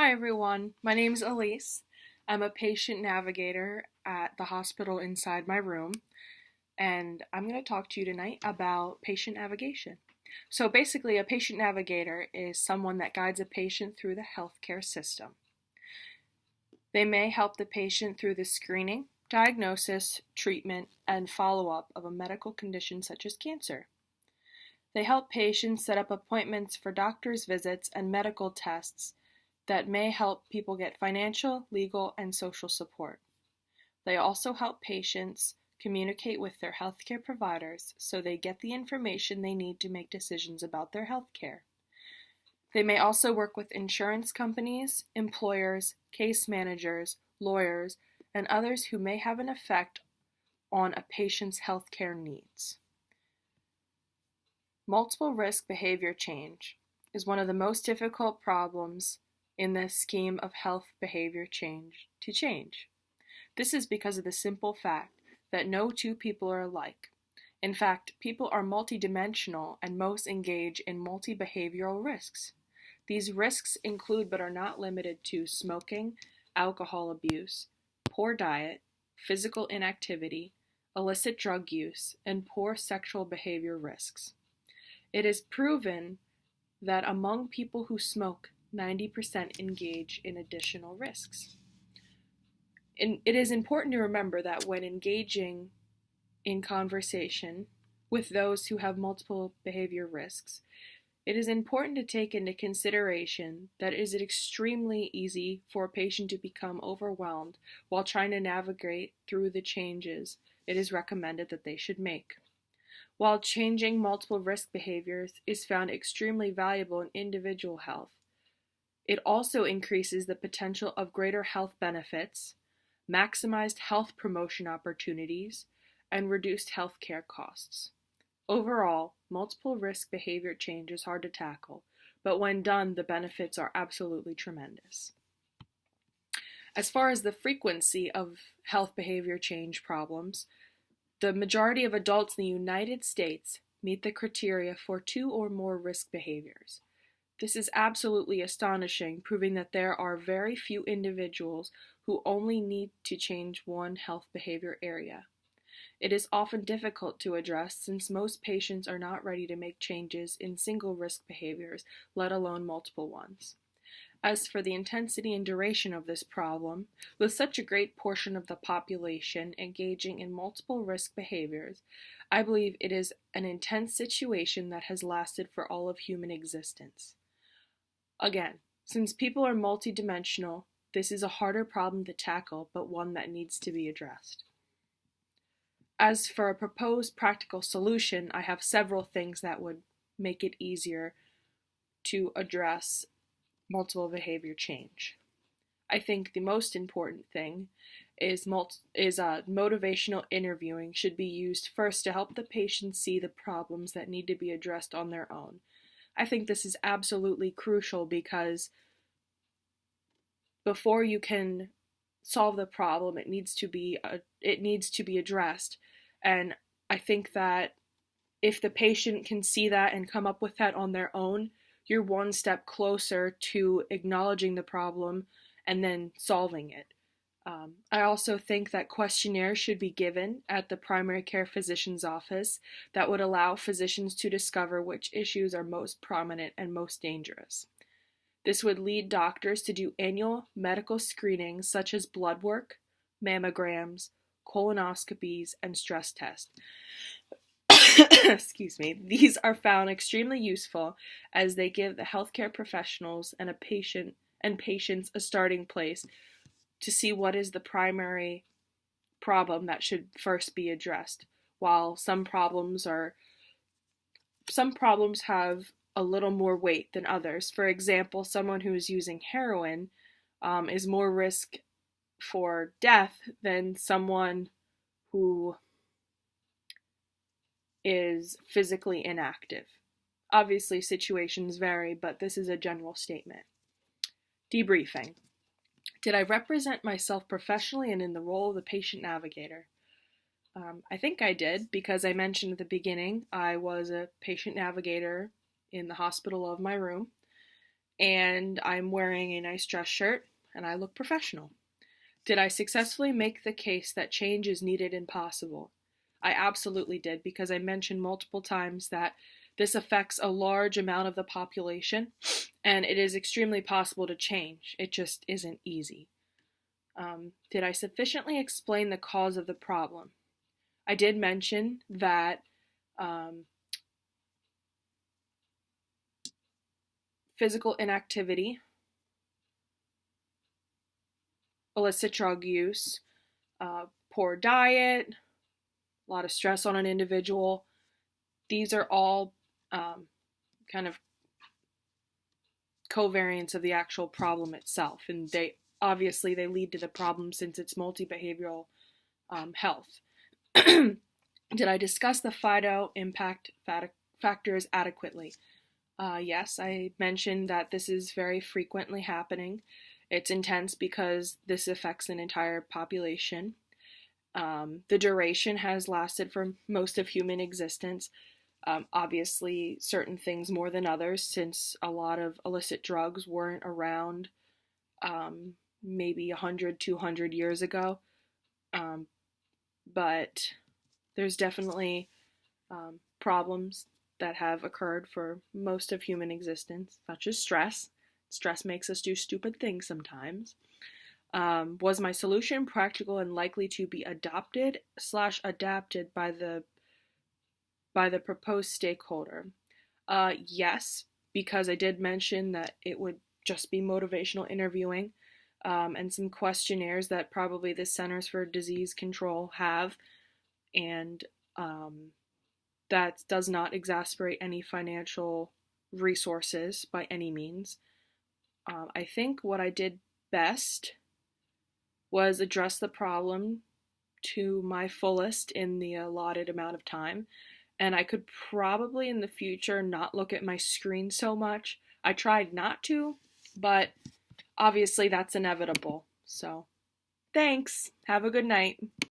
Hi everyone, my name is Elise. I'm a patient navigator at the hospital inside my room, and I'm going to talk to you tonight about patient navigation. So basically, a patient navigator is someone that guides a patient through the healthcare system. They may help the patient through the screening, diagnosis, treatment, and follow-up of a medical condition such as cancer. They help patients set up appointments for doctor's visits and medical tests that may help people get financial, legal, and social support. They also help patients communicate with their healthcare providers so they get the information they need to make decisions about their healthcare. They may also work with insurance companies, employers, case managers, lawyers, and others who may have an effect on a patient's healthcare needs. Multiple risk behavior change is one of the most difficult problems in the scheme of health behavior change. This is because of the simple fact that no two people are alike. In fact, people are multidimensional and most engage in multi-behavioral risks. These risks include but are not limited to smoking, alcohol abuse, poor diet, physical inactivity, illicit drug use, and poor sexual behavior risks. It is proven that among people who smoke, 90% engage in additional risks. And it is important to remember that when engaging in conversation with those who have multiple behavior risks, it is important to take into consideration that it is extremely easy for a patient to become overwhelmed while trying to navigate through the changes it is recommended that they should make. While changing multiple risk behaviors is found extremely valuable in individual health, it also increases the potential of greater health benefits, maximized health promotion opportunities, and reduced healthcare costs. Overall, multiple risk behavior change is hard to tackle, but when done, the benefits are absolutely tremendous. As far as the frequency of health behavior change problems, the majority of adults in the United States meet the criteria for 2 or more risk behaviors. This is absolutely astonishing, proving that there are very few individuals who only need to change one health behavior area. It is often difficult to address since most patients are not ready to make changes in single risk behaviors, let alone multiple ones. As for the intensity and duration of this problem, with such a great portion of the population engaging in multiple risk behaviors, I believe it is an intense situation that has lasted for all of human existence. Again, since people are multidimensional, this is a harder problem to tackle, but one that needs to be addressed. As for a proposed practical solution, I have several things that would make it easier to address multiple behavior change. I think the most important thing is motivational interviewing should be used first to help the patient see the problems that need to be addressed on their own. I think this is absolutely crucial because before you can solve the problem, it needs to be addressed. And I think that if the patient can see that and come up with that on their own, you're one step closer to acknowledging the problem and then solving it. I also think that questionnaires should be given at the primary care physician's office that would allow physicians to discover which issues are most prominent and most dangerous. This would lead doctors to do annual medical screenings such as blood work, mammograms, colonoscopies, and stress tests. Excuse me. These are found extremely useful as they give the healthcare professionals and patients a starting place to see what is the primary problem that should first be addressed. While some problems have a little more weight than others. For example, someone who is using heroin is more risk for death than someone who is physically inactive. Obviously, situations vary, but this is a general statement. Debriefing. Did I represent myself professionally and in the role of the patient navigator? I think I did, because I mentioned at the beginning I was a patient navigator in the hospital of my room, and I'm wearing a nice dress shirt, and I look professional. Did I successfully make the case that change is needed and possible? I absolutely did, because I mentioned multiple times that this affects a large amount of the population, and it is extremely possible to change. It just isn't easy. Did I sufficiently explain the cause of the problem? I did mention that physical inactivity, illicit drug use, poor diet, a lot of stress on an individual, these are all kind of covariants of the actual problem itself, and they lead to the problem since it's multi-behavioral health. Did I discuss the FIDO impact factors adequately? Yes, I mentioned that this is very frequently happening. It's intense because this affects an entire population. The duration has lasted for most of human existence. Obviously, certain things more than others, since a lot of illicit drugs weren't around maybe 100, 200 years ago. But there's definitely problems that have occurred for most of human existence, such as stress. Stress makes us do stupid things sometimes. Was my solution practical and likely to be adopted/adapted by the proposed stakeholder? Yes, because I did mention that it would just be motivational interviewing and some questionnaires that probably the Centers for Disease Control have, and that does not exasperate any financial resources by any means. I think what I did best was address the problem to my fullest in the allotted amount of time. And I could probably in the future not look at my screen so much. I tried not to, but obviously that's inevitable. So, thanks. Have a good night.